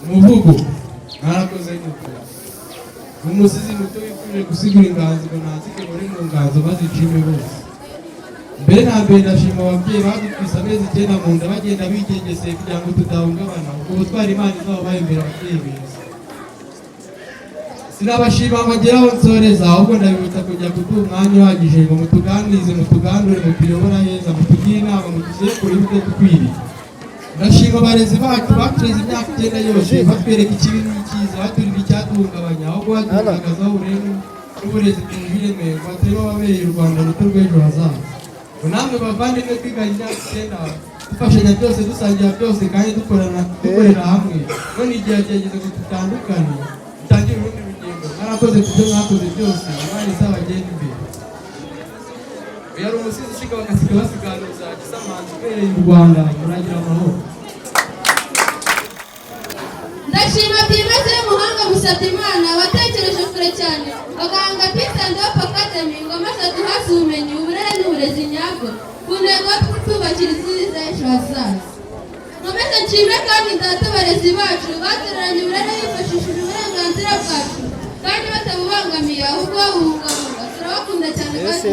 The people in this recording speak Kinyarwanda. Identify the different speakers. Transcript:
Speaker 1: umuvugo mwarakoze nuko umusizi muto wifuje gusigura inganzo ngo nazike muri mu nganzo bazicime bose mbere na mbere ndashima ababyeyi badutwise amezi 9 mu nda bagenda bigengeseye kugira ngo tudahungabana ubwo butwara Imana izabo bahembera ababyeyi beza sinabashima bageraho nsoreza ahubwo ndabibutsa kujya kuduha umwanya uhagije ngo mutuganirize mutugandure mutuyobora heza mutugire inama mutugire kure y'ibyo dukwiriye ndashima abarezi bacu batureze imyaka 9 yose batwereka ikibi n'icyiza baturira icyaduhungabanya ahubwo baduhagazaho uburere n'uburezi bw'ireme batari babereye u Rwanda ruto rw'ejo hazaza namwe bavandimwe twiganye imyaka 9 dufashanya byose dusangira byose kandi dukorera hamwe none igihe cyageze ngo tutandukane dutangire urundi rugendo mwarakoze kubyo mwakoze byose Imana izabagenda imbere yari umusizi usiga bagasiga basiganuza gisamanzi ubereye mu Rwanda muragira amahoro
Speaker 2: ndashima byimazeyo umuhanga Musabye Imana watekereje kure cyane agahanga Peace and Hope Academy ngo maze duhaze ubumenyi uburere n'uburezi nyabwo ku ntego yo kutwubakira isi ejo hazaza nkomeze nshime kandi data abarezi bacu batereranye uburere bifashishije uburenganzira bwacu kandi batabubangamiye ahubwo babubungabunga turabakunda cyane kandi